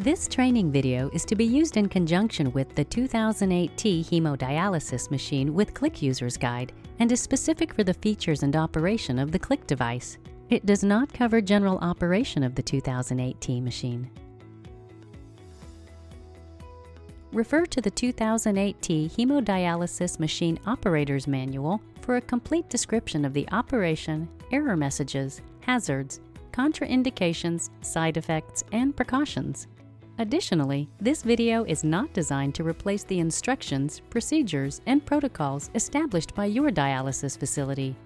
This training video is to be used in conjunction with the 2008T Hemodialysis machine with CLiC User's Guide and is specific for the features and operation of the CLiC device. It does not cover general operation of the 2008T machine. Refer to the 2008T Hemodialysis Machine Operator's Manual for a complete description of the operation, error messages, hazards, contraindications, side effects, and precautions. Additionally, this video is not designed to replace the instructions, procedures, and protocols established by your dialysis facility.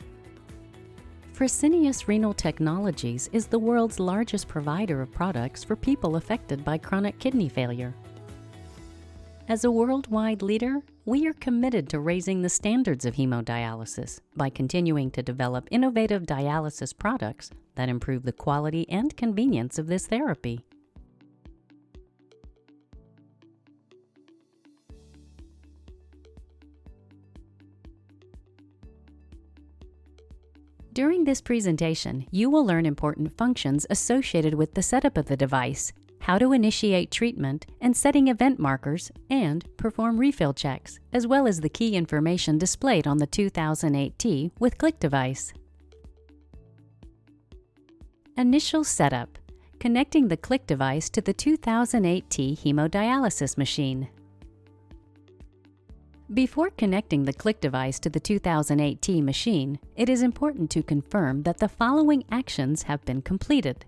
Fresenius Renal Technologies is the world's largest provider of products for people affected by chronic kidney failure. As a worldwide leader, we are committed to raising the standards of hemodialysis by continuing to develop innovative dialysis products that improve the quality and convenience of this therapy. During this presentation, you will learn important functions associated with the setup of the device, how to initiate treatment and setting event markers, and perform refill checks, as well as the key information displayed on the 2008T with CLiC device. Initial setup: connecting the CLiC device to the 2008T hemodialysis machine. Before connecting the CLiC device to the 2008T machine, it is important to confirm that the following actions have been completed.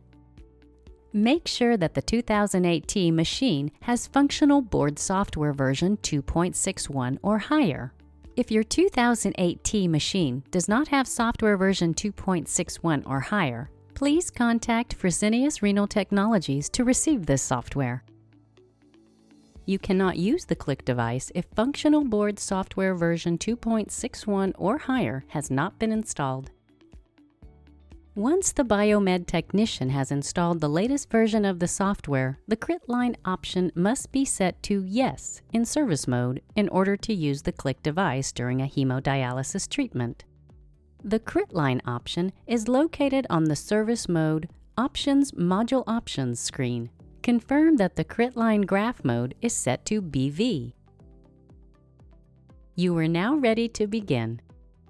Make sure that the 2008T machine has functional board software version 2.61 or higher. If your 2008T machine does not have software version 2.61 or higher, please contact Fresenius Renal Technologies to receive this software. You cannot use the CLiC device if functional board software version 2.61 or higher has not been installed. Once the biomed technician has installed the latest version of the software, the CritLine option must be set to Yes in service mode in order to use the CLiC device during a hemodialysis treatment. The CritLine option is located on the Service Mode Options Module Options screen. Confirm that the CritLine graph mode is set to BV. You are now ready to begin.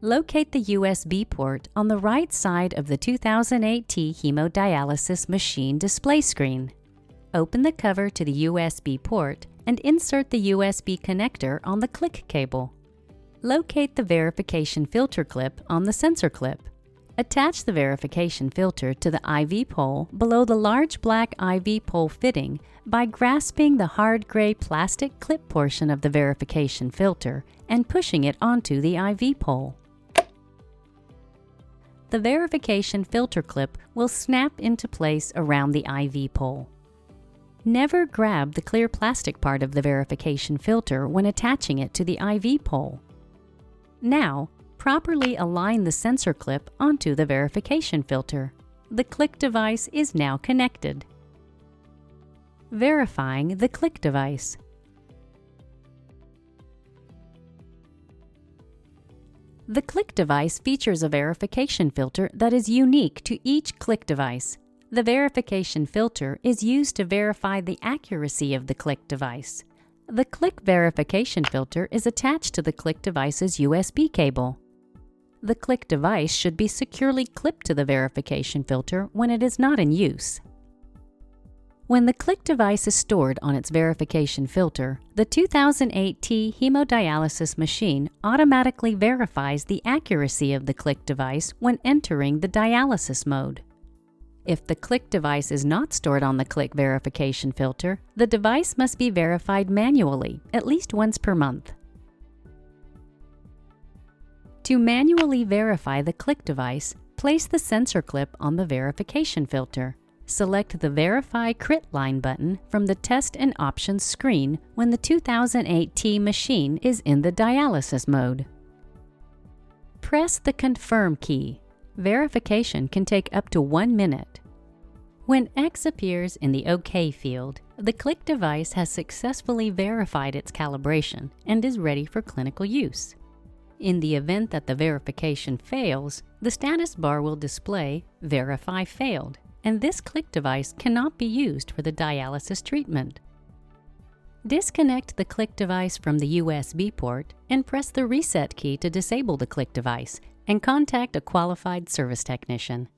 Locate the USB port on the right side of the 2008T hemodialysis machine display screen. Open the cover to the USB port and insert the USB connector on the CLiC cable. Locate the verification filter clip on the sensor clip. Attach the verification filter to the IV pole below the large black IV pole fitting by grasping the hard gray plastic clip portion of the verification filter and pushing it onto the IV pole. The verification filter clip will snap into place around the IV pole. Never grab the clear plastic part of the verification filter when attaching it to the IV pole. Now, properly align the sensor clip onto the verification filter. The CLiC device is now connected. Verifying the CLiC device. The CLiC device features a verification filter that is unique to each CLiC device. The verification filter is used to verify the accuracy of the CLiC device. The CLiC verification filter is attached to the CLiC device's USB cable. The CLiC device should be securely clipped to the verification filter when it is not in use. When the CLiC device is stored on its verification filter, the 2008T hemodialysis machine automatically verifies the accuracy of the CLiC device when entering the dialysis mode. If the CLiC device is not stored on the CLiC verification filter, the device must be verified manually at least once per month. To manually verify the CLiC device, place the sensor clip on the verification filter. Select the Verify CritLine button from the Test and Options screen when the 2008T machine is in the dialysis mode. Press the Confirm key. Verification can take up to 1 minute. When X appears in the OK field, the CLiC device has successfully verified its calibration and is ready for clinical use. In the event that the verification fails, the status bar will display Verify Failed, and this CLiC device cannot be used for the dialysis treatment. Disconnect the CLiC device from the USB port and press the reset key to disable the CLiC device and contact a qualified service technician.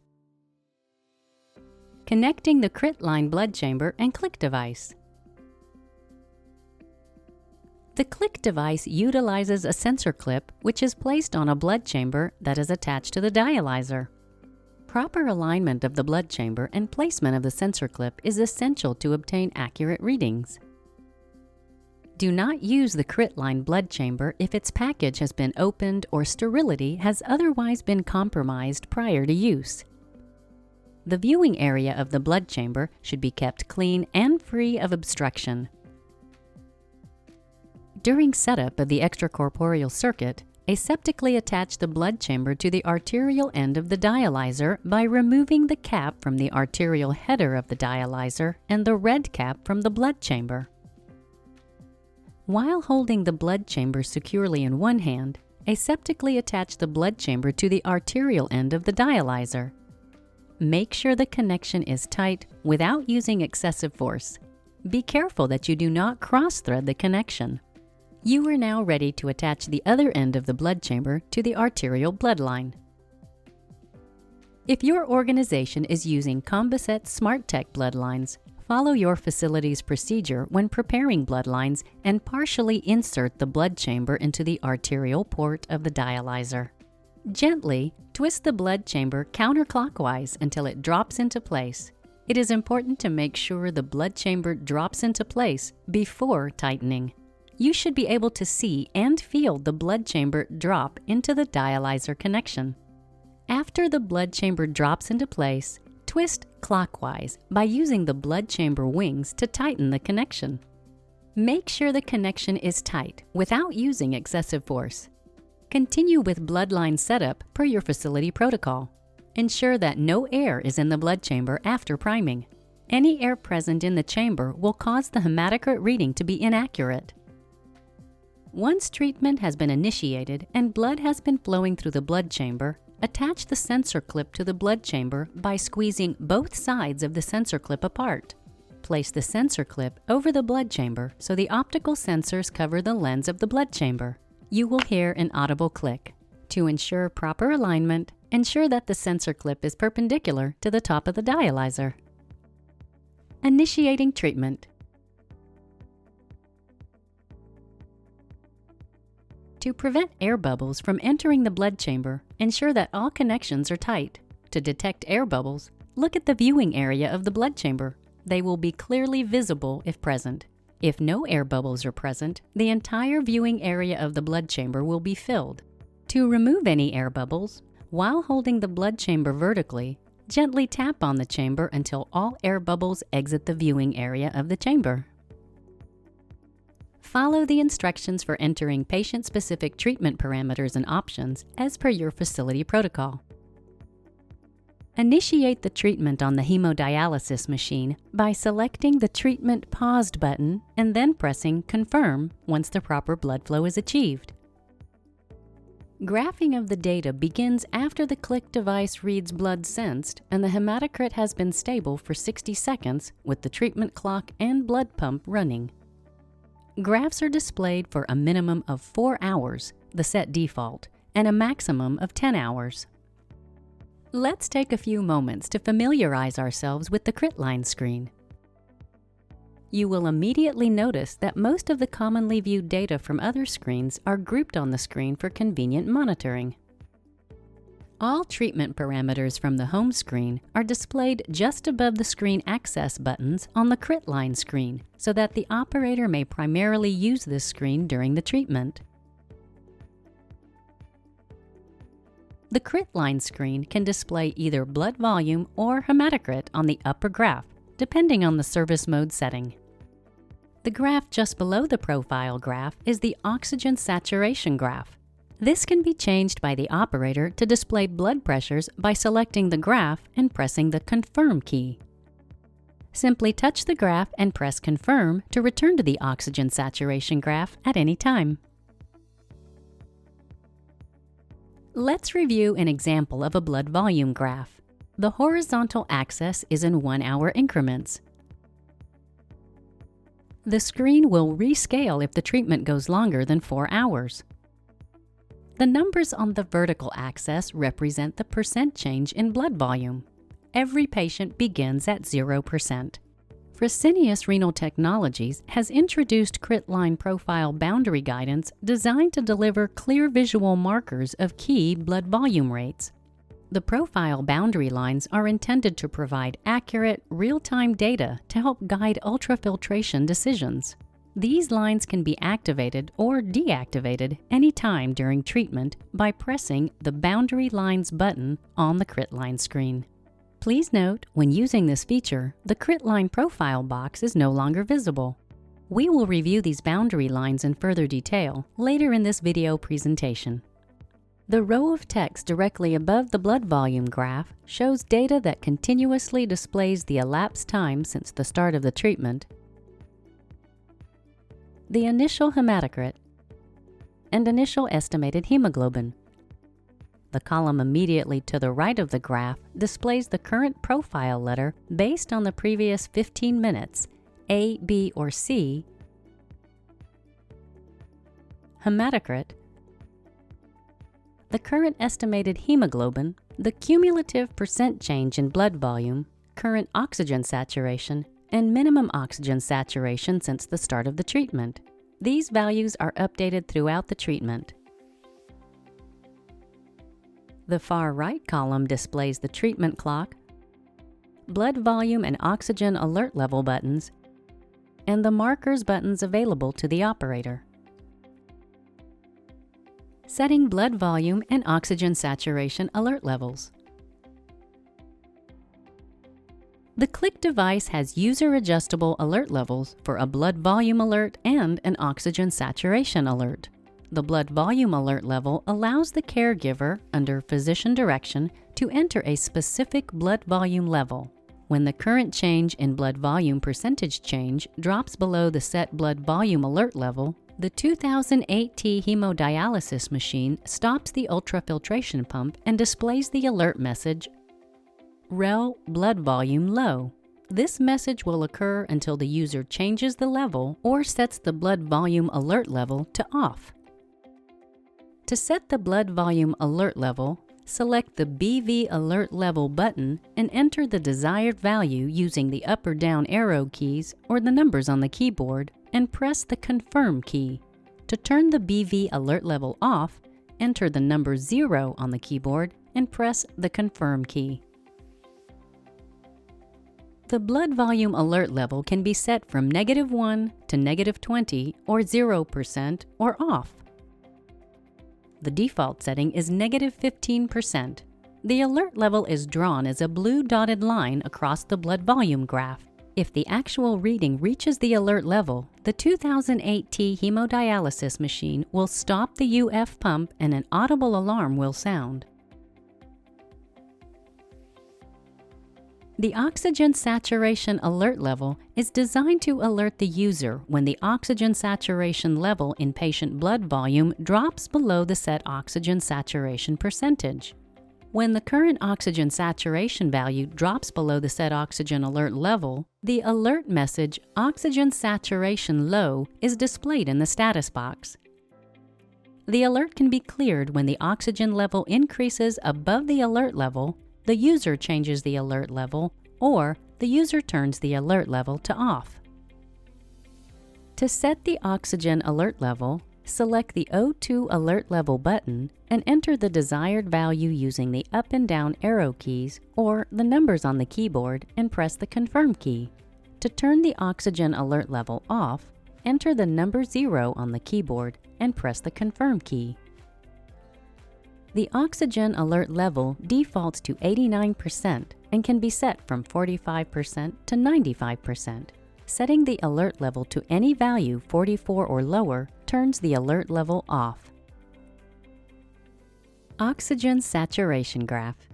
Connecting the CLiC blood chamber and CLiC device. The CLiC device utilizes a sensor clip which is placed on a blood chamber that is attached to the dialyzer. Proper alignment of the blood chamber and placement of the sensor clip is essential to obtain accurate readings. Do not use the CLiC blood chamber if its package has been opened or sterility has otherwise been compromised prior to use. The viewing area of the blood chamber should be kept clean and free of obstruction. During setup of the extracorporeal circuit, aseptically attach the blood chamber to the arterial end of the dialyzer by removing the cap from the arterial header of the dialyzer and the red cap from the blood chamber. While holding the blood chamber securely in one hand, aseptically attach the blood chamber to the arterial end of the dialyzer. Make sure the connection is tight without using excessive force. Be careful that you do not cross-thread the connection. You are now ready to attach the other end of the blood chamber to the arterial bloodline. If your organization is using Composite SmartTech bloodlines, follow your facility's procedure when preparing bloodlines and partially insert the blood chamber into the arterial port of the dialyzer. Gently twist the blood chamber counterclockwise until it drops into place. It is important to make sure the blood chamber drops into place before tightening. You should be able to see and feel the blood chamber drop into the dialyzer connection. After the blood chamber drops into place, twist clockwise by using the blood chamber wings to tighten the connection. Make sure the connection is tight without using excessive force. Continue with bloodline setup per your facility protocol. Ensure that no air is in the blood chamber after priming. Any air present in the chamber will cause the hematocrit reading to be inaccurate. Once treatment has been initiated and blood has been flowing through the blood chamber, attach the sensor clip to the blood chamber by squeezing both sides of the sensor clip apart. Place the sensor clip over the blood chamber so the optical sensors cover the lens of the blood chamber. You will hear an audible click. To ensure proper alignment, ensure that the sensor clip is perpendicular to the top of the dialyzer. Initiating treatment. To prevent air bubbles from entering the blood chamber, ensure that all connections are tight. To detect air bubbles, look at the viewing area of the blood chamber. They will be clearly visible if present. If no air bubbles are present, the entire viewing area of the blood chamber will be filled. To remove any air bubbles, while holding the blood chamber vertically, gently tap on the chamber until all air bubbles exit the viewing area of the chamber. Follow the instructions for entering patient-specific treatment parameters and options as per your facility protocol. Initiate the treatment on the hemodialysis machine by selecting the Treatment Paused button and then pressing Confirm once the proper blood flow is achieved. Graphing of the data begins after the CLiC device reads blood sensed and the hematocrit has been stable for 60 seconds with the treatment clock and blood pump running. Graphs are displayed for a minimum of 4 hours, the set default, and a maximum of 10 hours. Let's take a few moments to familiarize ourselves with the CLiC screen. You will immediately notice that most of the commonly viewed data from other screens are grouped on the screen for convenient monitoring. All treatment parameters from the home screen are displayed just above the screen access buttons on the CLiC screen so that the operator may primarily use this screen during the treatment. The CLiC screen can display either blood volume or hematocrit on the upper graph, depending on the service mode setting. The graph just below the profile graph is the oxygen saturation graph. This can be changed by the operator to display blood pressures by selecting the graph and pressing the Confirm key. Simply touch the graph and press Confirm to return to the oxygen saturation graph at any time. Let's review an example of a blood volume graph. The horizontal axis is in 1-hour increments. The screen will rescale if the treatment goes longer than 4 hours. The numbers on the vertical axis represent the percent change in blood volume. Every patient begins at 0%. Fresenius Renal Technologies has introduced CLiC profile boundary guidance designed to deliver clear visual markers of key blood volume rates. The profile boundary lines are intended to provide accurate, real-time data to help guide ultrafiltration decisions. These lines can be activated or deactivated anytime during treatment by pressing the Boundary Lines button on the CLiC screen. Please note, when using this feature, the CLiC profile box is no longer visible. We will review these boundary lines in further detail later in this video presentation. The row of text directly above the blood volume graph shows data that continuously displays the elapsed time since the start of the treatment, the initial hematocrit, and initial estimated hemoglobin. The column immediately to the right of the graph displays the current profile letter based on the previous 15 minutes, A, B, or C, hematocrit, the current estimated hemoglobin, the cumulative percent change in blood volume, current oxygen saturation, and minimum oxygen saturation since the start of the treatment. These values are updated throughout the treatment. The far right column displays the treatment clock, blood volume and oxygen alert level buttons, and the markers buttons available to the operator. Setting blood volume and oxygen saturation alert levels. The CLiC device has user-adjustable alert levels for a blood volume alert and an oxygen saturation alert. The blood volume alert level allows the caregiver, under physician direction, to enter a specific blood volume level. When the current change in blood volume percentage change drops below the set blood volume alert level, the 2008T hemodialysis machine stops the ultrafiltration pump and displays the alert message, "Rel blood volume low." This message will occur until the user changes the level or sets the blood volume alert level to off. To set the blood volume alert level, select the BV Alert Level button and enter the desired value using the up or down arrow keys or the numbers on the keyboard and press the Confirm key. To turn the BV Alert Level off, enter the number 0 on the keyboard and press the Confirm key. The blood volume alert level can be set from -1 to -20 or 0% or off. The default setting is -15%. The alert level is drawn as a blue dotted line across the blood volume graph. If the actual reading reaches the alert level, the 2008T hemodialysis machine will stop the UF pump and an audible alarm will sound. The oxygen saturation alert level is designed to alert the user when the oxygen saturation level in patient blood volume drops below the set oxygen saturation percentage. When the current oxygen saturation value drops below the set oxygen alert level, the alert message "Oxygen saturation low" is displayed in the status box. The alert can be cleared when the oxygen level increases above the alert level, the user changes the alert level, or the user turns the alert level to off. To set the oxygen alert level, select the O2 Alert Level button and enter the desired value using the up and down arrow keys or the numbers on the keyboard and press the Confirm key. To turn the oxygen alert level off, enter the number 0 on the keyboard and press the Confirm key. The oxygen alert level defaults to 89% and can be set from 45% to 95%. Setting the alert level to any value 44 or lower turns the alert level off. Oxygen saturation graph.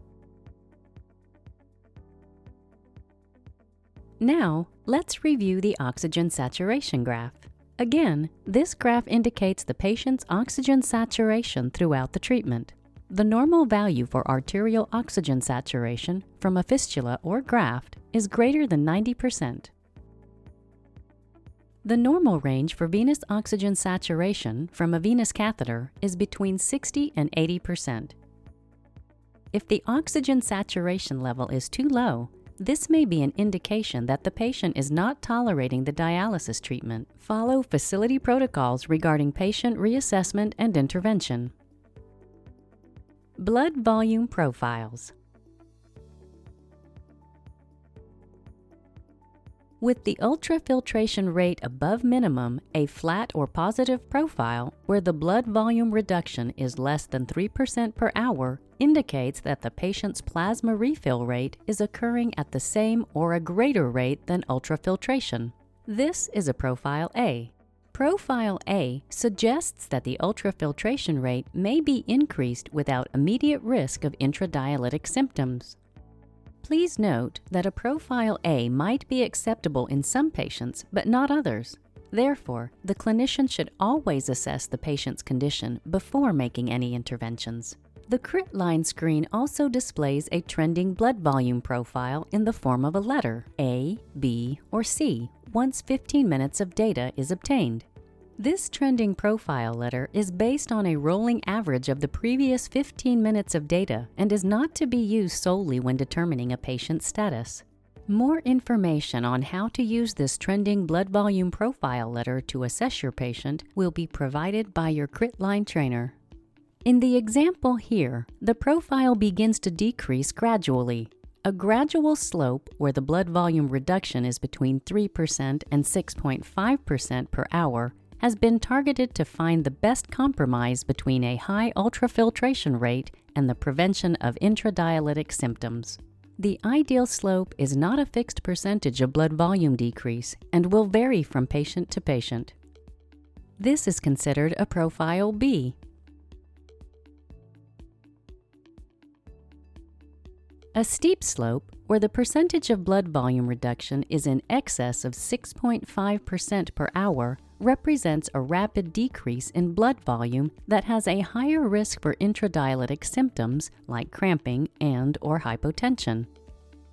Now, let's review the oxygen saturation graph. Again, this graph indicates the patient's oxygen saturation throughout the treatment. The normal value for arterial oxygen saturation from a fistula or graft is greater than 90%. The normal range for venous oxygen saturation from a venous catheter is between 60 and 80%. If the oxygen saturation level is too low, this may be an indication that the patient is not tolerating the dialysis treatment. Follow facility protocols regarding patient reassessment and intervention. Blood volume profiles. With the ultrafiltration rate above minimum, a flat or positive profile where the blood volume reduction is less than 3% per hour indicates that the patient's plasma refill rate is occurring at the same or a greater rate than ultrafiltration. This is a profile A. Profile A suggests that the ultrafiltration rate may be increased without immediate risk of intradialytic symptoms. Please note that a profile A might be acceptable in some patients, but not others. Therefore, the clinician should always assess the patient's condition before making any interventions. The CLiC screen also displays a trending blood volume profile in the form of a letter, A, B, or C, once 15 minutes of data is obtained. This trending profile letter is based on a rolling average of the previous 15 minutes of data and is not to be used solely when determining a patient's status. More information on how to use this trending blood volume profile letter to assess your patient will be provided by your CLiC trainer. In the example here, the profile begins to decrease gradually. A gradual slope where the blood volume reduction is between 3% and 6.5% per hour has been targeted to find the best compromise between a high ultrafiltration rate and the prevention of intradialytic symptoms. The ideal slope is not a fixed percentage of blood volume decrease and will vary from patient to patient. This is considered a profile B. A steep slope, where the percentage of blood volume reduction is in excess of 6.5% per hour, represents a rapid decrease in blood volume that has a higher risk for intradialytic symptoms like cramping and/or hypotension.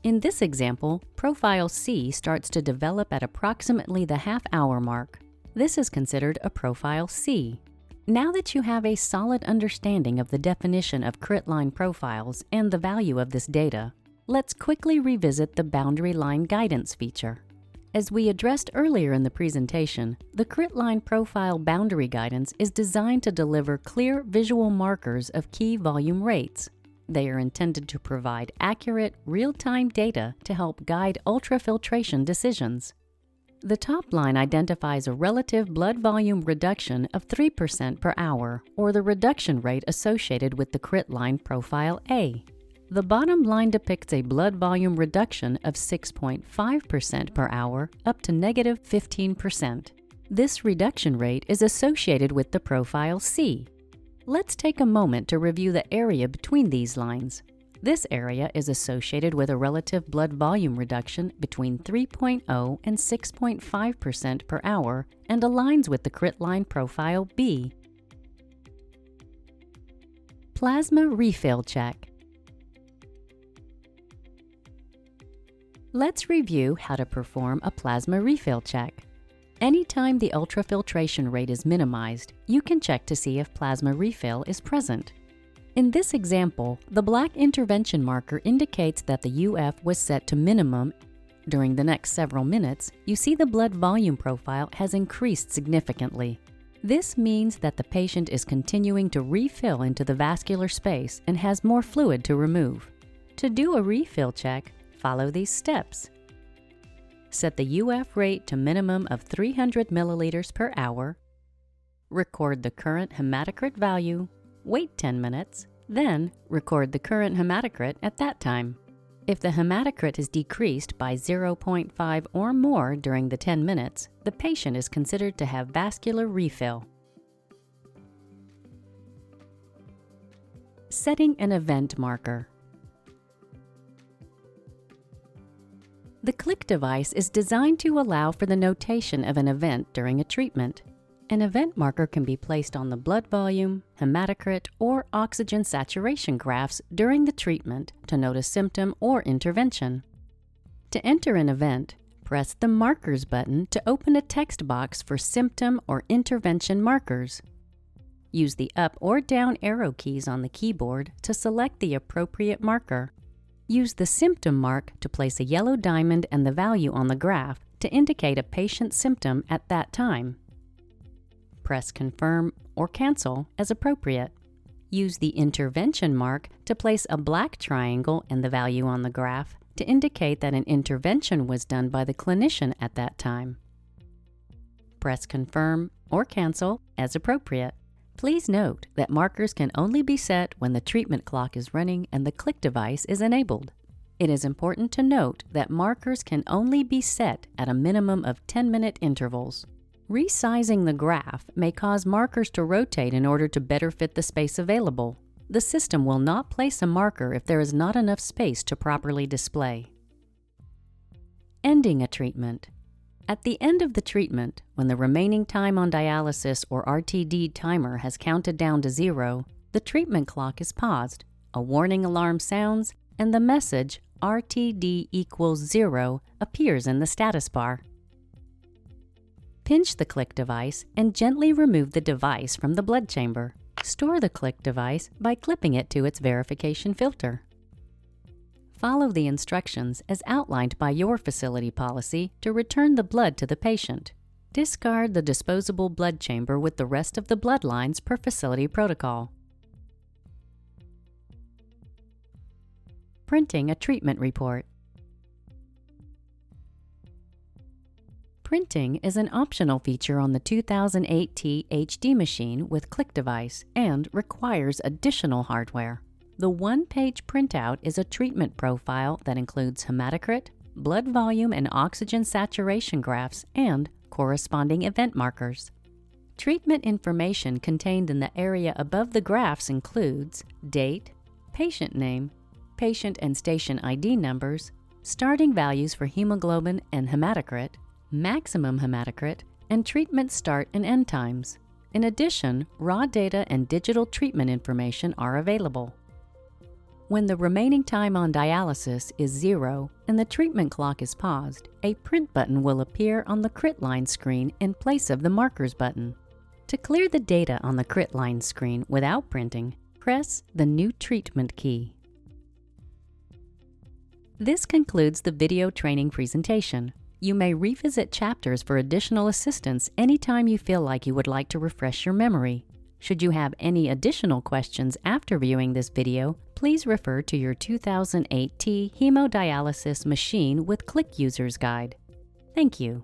In this example, profile C starts to develop at approximately the half-hour mark. This is considered a profile C. Now that you have a solid understanding of the definition of CLiC profiles and the value of this data, let's quickly revisit the boundary line guidance feature. As we addressed earlier in the presentation, the CLiC profile boundary guidance is designed to deliver clear visual markers of key volume rates. They are intended to provide accurate, real-time data to help guide ultrafiltration decisions. The top line identifies a relative blood volume reduction of 3% per hour, or the reduction rate associated with the CLiC profile A. The bottom line depicts a blood volume reduction of 6.5% per hour up to negative 15%. This reduction rate is associated with the profile C. Let's take a moment to review the area between these lines. This area is associated with a relative blood volume reduction between 3.0 and 6.5% per hour and aligns with the CLiC profile B. Plasma refill check. Let's review how to perform a plasma refill check. Anytime the ultrafiltration rate is minimized, you can check to see if plasma refill is present. In this example, the black intervention marker indicates that the UF was set to minimum. During the next several minutes, you see the blood volume profile has increased significantly. This means that the patient is continuing to refill into the vascular space and has more fluid to remove. To do a refill check, follow these steps. Set the UF rate to minimum of 300 milliliters per hour. Record the current hematocrit value. Wait 10 minutes, then record the current hematocrit at that time. If the hematocrit is decreased by 0.5 or more during the 10 minutes, the patient is considered to have vascular refill. Setting an event marker. The CLiC device is designed to allow for the notation of an event during a treatment. An event marker can be placed on the blood volume, hematocrit, or oxygen saturation graphs during the treatment to note a symptom or intervention. To enter an event, press the Markers button to open a text box for symptom or intervention markers. Use the up or down arrow keys on the keyboard to select the appropriate marker. Use the symptom mark to place a yellow diamond and the value on the graph to indicate a patient's symptom at that time. Press Confirm or Cancel as appropriate. Use the intervention mark to place a black triangle and the value on the graph to indicate that an intervention was done by the clinician at that time. Press Confirm or Cancel as appropriate. Please note that markers can only be set when the treatment clock is running and the CLiC device is enabled. It is important to note that markers can only be set at a minimum of 10-minute intervals. Resizing the graph may cause markers to rotate in order to better fit the space available. The system will not place a marker if there is not enough space to properly display. Ending a treatment. At the end of the treatment, when the remaining time on dialysis or RTD timer has counted down to 0, the treatment clock is paused, a warning alarm sounds, and the message RTD equals 0 appears in the status bar. Pinch the CLiC device and gently remove the device from the blood chamber. Store the CLiC device by clipping it to its verification filter. Follow the instructions as outlined by your facility policy to return the blood to the patient. Discard the disposable blood chamber with the rest of the blood lines per facility protocol. Printing a treatment report. Printing is an optional feature on the 2008T HD machine with CLiC device and requires additional hardware. The one-page printout is a treatment profile that includes hematocrit, blood volume and oxygen saturation graphs, and corresponding event markers. Treatment information contained in the area above the graphs includes date, patient name, patient and station ID numbers, starting values for hemoglobin and hematocrit, maximum hematocrit, and treatment start and end times. In addition, raw data and digital treatment information are available. When the remaining time on dialysis is 0 and the treatment clock is paused, a print button will appear on the CRIT line screen in place of the Markers button. To clear the data on the CRIT line screen without printing, press the New Treatment key. This concludes the video training presentation. You may revisit chapters for additional assistance anytime you feel like you would like to refresh your memory. Should you have any additional questions after viewing this video, please refer to your 2008T Hemodialysis Machine with CLiC User's Guide. Thank you.